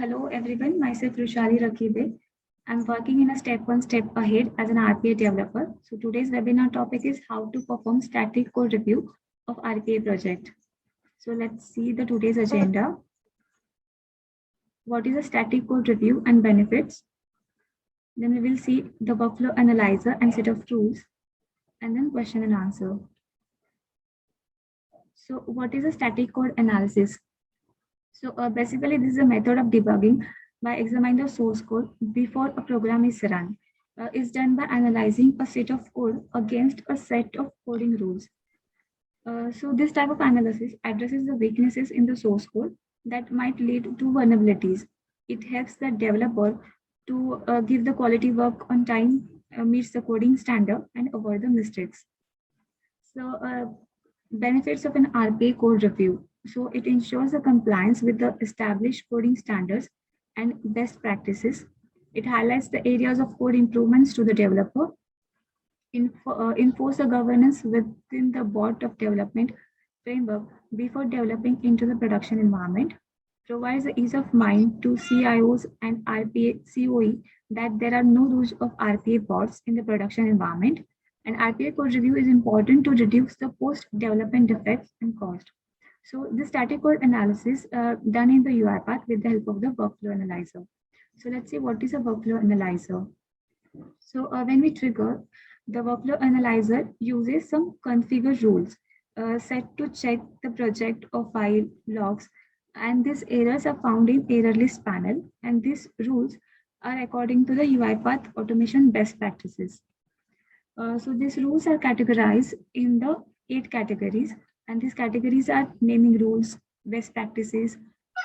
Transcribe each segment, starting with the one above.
Hello everyone, myself Rushali Rakibe. I'm working in a step one step ahead as an RPA developer. So today's webinar topic is how to perform static code review of RPA project. So let's see the today's agenda. What is a static code review and benefits? Then we will see the workflow analyzer and set of tools, and then question and answer. So what is a static code analysis? So basically, this is a method of debugging by examining the source code before a program is run. Is done by analyzing a set of code against a set of coding rules. So this type of analysis addresses the weaknesses in the source code that might lead to vulnerabilities. It helps the developer to give the quality work on time, meets the coding standard, and avoid the mistakes. So benefits of an RPA code review. So it ensures the compliance with the established coding standards and best practices. It highlights the areas of code improvements to the developer. Enforce the governance within the board of development framework before developing into the production environment. Provides the ease of mind to CIOs and RPA COE that there are no rules of RPA bots in the production environment. And RPA code review is important to reduce the post-development defects and cost. So this static code analysis done in the UiPath with the help of the workflow analyzer. So let's see what is a workflow analyzer. So when we trigger, the workflow analyzer uses some configure rules set to check the project or file logs, and these errors are found in error list panel, and these rules are according to the UiPath automation best practices. So these rules are categorized in the 8 categories, and these categories are naming rules, best practices,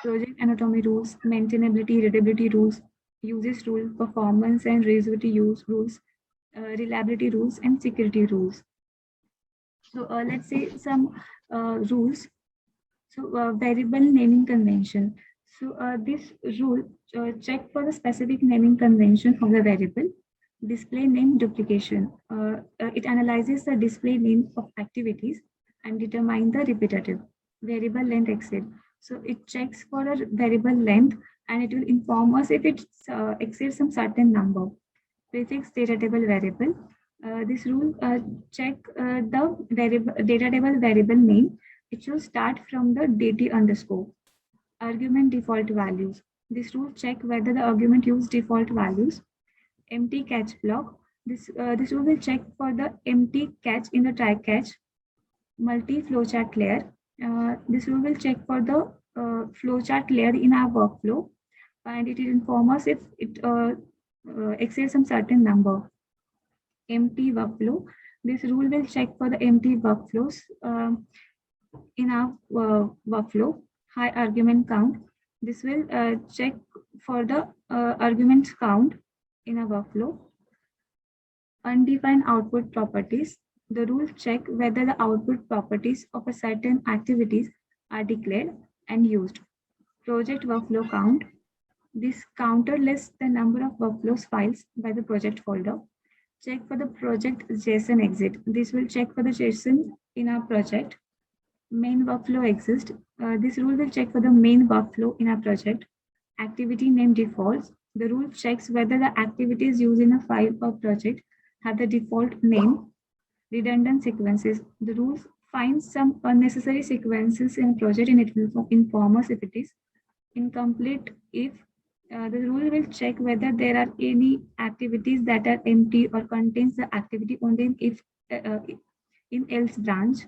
project anatomy rules, maintainability, readability rules, uses rule, performance and reusability use rules, reliability rules, and security rules. So let's say some rules. So variable naming convention. So this rule check for the specific naming convention of the variable. Display name duplication. It analyzes the display name of activities and determine the repetitive. Variable length exceed. So it checks for a variable length and it will inform us if it exceeds some certain number. Prefix data table variable. This rule check the variable data table variable name. It should start from the dt underscore. Argument default values. This rule check whether the argument use default values. Empty catch block. This rule will check for the empty catch in the try catch. Multi flowchart layer. This rule will check for the flowchart layer in our workflow, and it will inform us if it exceeds some certain number. Empty workflow. This rule will check for the empty workflows in our workflow. High argument count. This will check for the arguments count in a workflow. Undefined output properties. The rule check whether the output properties of a certain activities are declared and used. Project workflow count. This counter lists the number of workflows files by the project folder. Check for the project JSON exit. This will check for the JSON in our project. Main workflow exist. This rule will check for the main workflow in our project. Activity name defaults. The rule checks whether the activities used in a file or project have the default name. Redundant sequences. The rules finds some unnecessary sequences in a project and it will inform us if it is incomplete. If the rule will check whether there are any activities that are empty or contains the activity only if in else branch.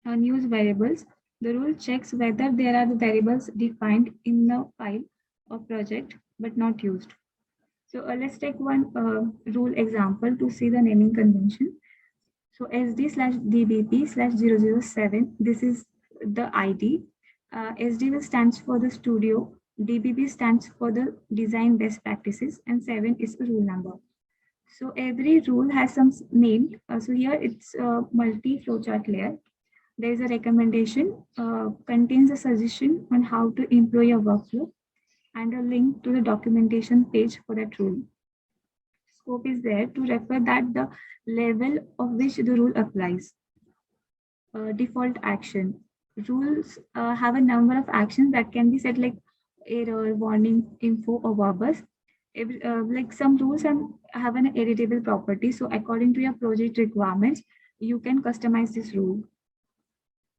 Unused variables. The rule checks whether there are the variables defined in the file or project but not used. So let's take one rule example to see the naming convention. So SD/DBP/007, this is the ID. SD will stands for the studio, DBP stands for the design best practices, and 7 is the rule number. So every rule has some name. So here it's a multi flowchart layer. There is a recommendation, contains a suggestion on how to improve your workflow and a link to the documentation page for that rule. Scope is there to refer that the level of which the rule applies. Default action. Rules have a number of actions that can be set, like error, warning, info, or verbose. Like some rules have an editable property. So according to your project requirements, you can customize this rule.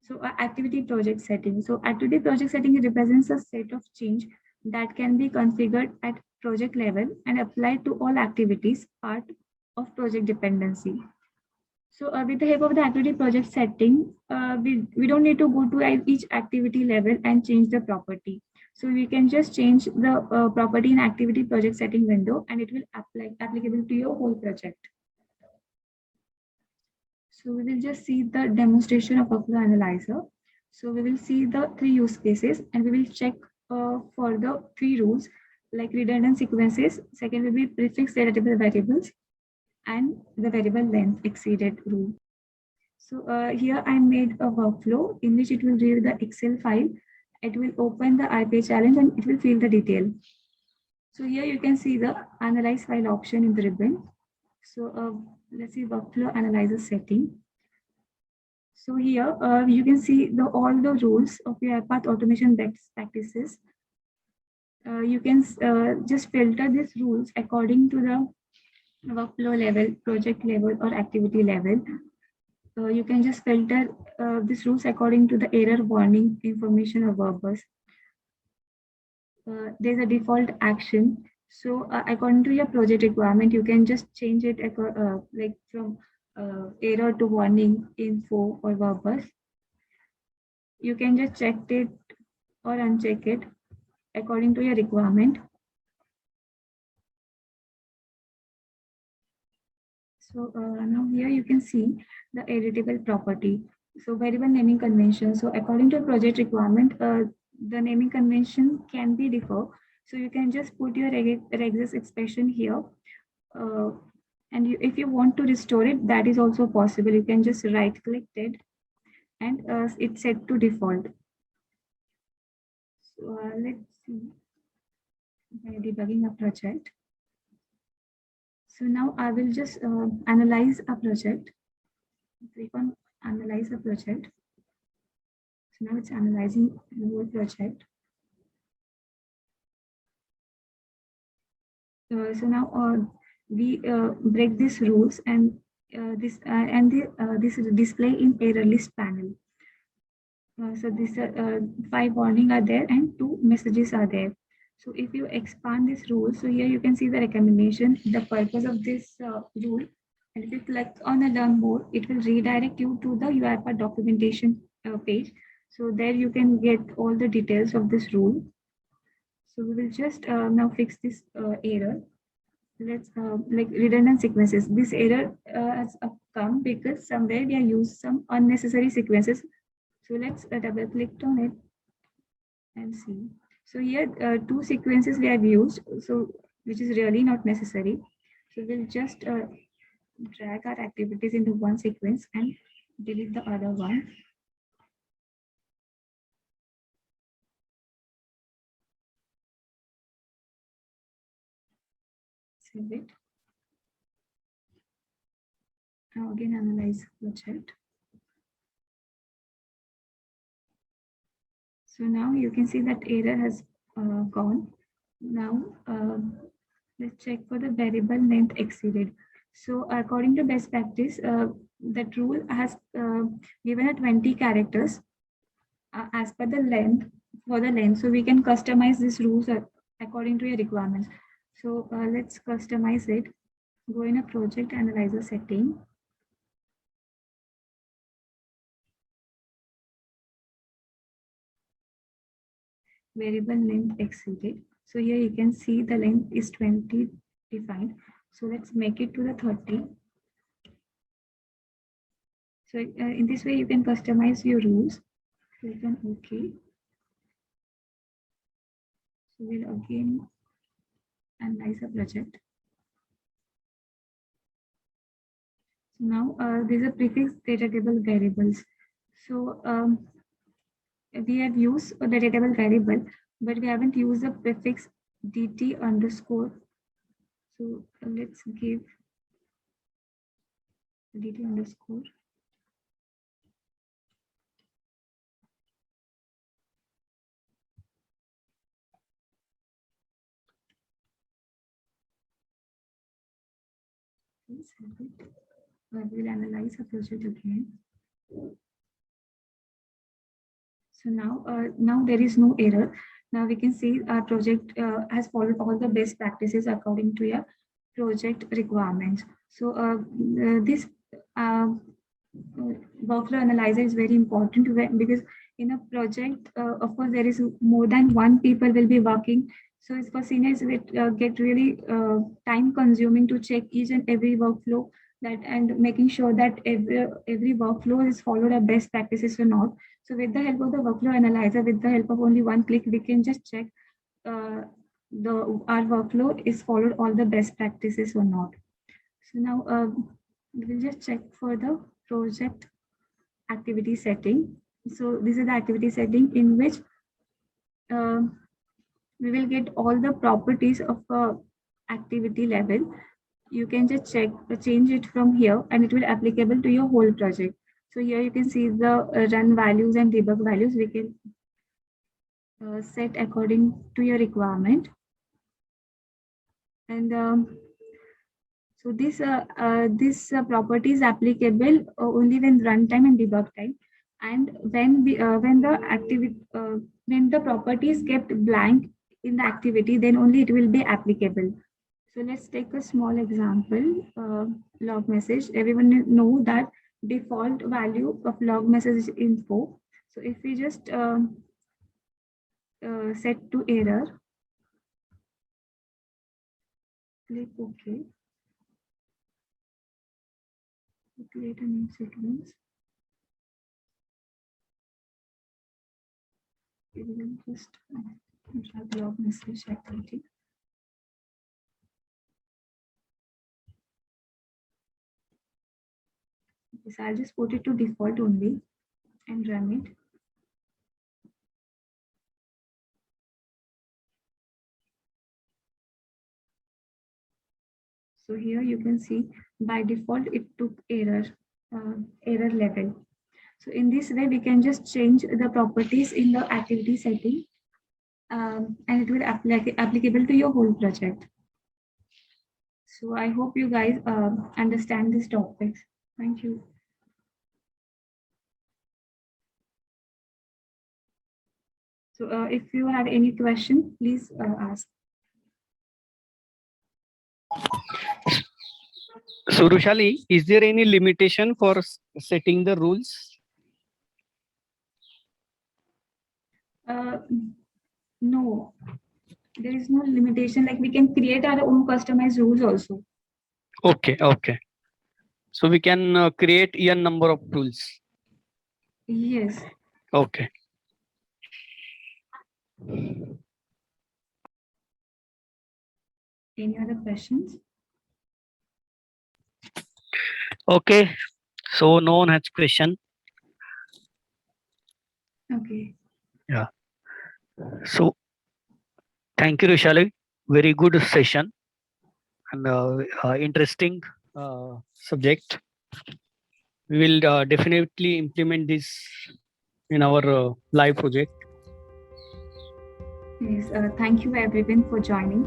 So activity project setting. So activity project setting represents a set of change that can be configured at project level and applied to all activities part of project dependency. So with the help of the activity project setting, we don't need to go to each activity level and change the property. So we can just change the property in activity project setting window and it will applicable to your whole project. So we will just see the demonstration of workflow analyzer. So we will see the three use cases and we will check for the three rules like redundant sequences. Second will be prefix relatable variables and the variable length exceeded rule. So here I made a workflow in which it will read the Excel file. It will open the RPA challenge and it will fill the detail. So here you can see the analyze file option in the ribbon. So let's see workflow analyzer setting. So here you can see all the rules of your path automation best practices. You can just filter these rules according to the workflow level, project level, or activity level. You can just filter these rules according to the error, warning, information, or verbose. There's a default action. So according to your project requirement, you can just change it like from error to warning, info, or verbose. You can just check it or uncheck it according to your requirement. So now here you can see the editable property. So variable naming convention. So according to project requirement, the naming convention can be differ. So you can just put your regex expression here. And if you want to restore it, that is also possible. You can just right click it and it's set to default. So let's see by debugging a project. So now I will just analyze a project. Click on analyze a project. So now it's analyzing the whole project. So now we break these rules and this display in error list panel. So these 5 warning are there and 2 messages are there. So if you expand this rule, so here you can see the recommendation, the purpose of this rule. And if you click on the learn more, it will redirect you to the UiPath documentation page. So there you can get all the details of this rule. So we will just now fix this error. Let's like redundant sequences. This error has come because somewhere we have used some unnecessary sequences. So let's double click on it and see. So here 2 sequences we have used, so which is really not necessary. So we'll just drag our activities into one sequence and delete the other one. Save it. Now again analyze project. So now you can see that error has gone. Now let's check for the variable length exceeded. So according to best practice, that rule has given a 20 characters as per the length for the length. So we can customize these rules according to your requirements. So let's customize it. Go in a project analyzer setting. Variable length exceeded. So here you can see the length is 20 defined. So let's make it to the 30. So in this way, you can customize your rules. Click on OK. So we'll again analyze a project. So now these are prefix data table variables. So we have used the data table variable, but we haven't used the prefix dt underscore. So let's give dt underscore. Please help it. We will analyze the project again. So now there is no error. Now we can see our project has followed all the best practices according to your project requirements. So this workflow analyzer is very important because in a project, of course, there is more than one people will be working. So it's for seniors, it get really time consuming to check each and every workflow that and making sure that every workflow is followed as best practices or not. So with the help of the workflow analyzer, with the help of only one click, we can just check uh, our workflow is followed all the best practices or not. So now we'll just check for the project activity setting. So this is the activity setting in which uh, we will get all the properties of activity level. You can just check change it from here and it will applicable to your whole project. So here you can see the run values and debug values. We can set according to your requirement. And so this property is applicable only when runtime and debug time, and when the activity when the property is kept blank in the activity, then only it will be applicable. So let's take a small example. Log message. Everyone know that default value of log message is info. So if we just set to error, click OK. Create a new sequence. We will just drag log message activity. Okay, so I'll just put it to default only and run it. So here you can see by default it took error level. So in this way we can just change the properties in the activity setting and it will applicable to your whole project. So I hope you guys understand these topics. Thank you. So if you have any question, please ask. So Rushali, is there any limitation for setting the rules? No, there is no limitation. Like we can create our own customized rules also. Okay, okay. So we can create a number of rules. Yes. Okay. Any other questions? Okay. So no one has question. Okay. Yeah. So thank you, Rushali. Very good session and interesting subject. We will definitely implement this in our live project. Yes. Thank you everyone for joining.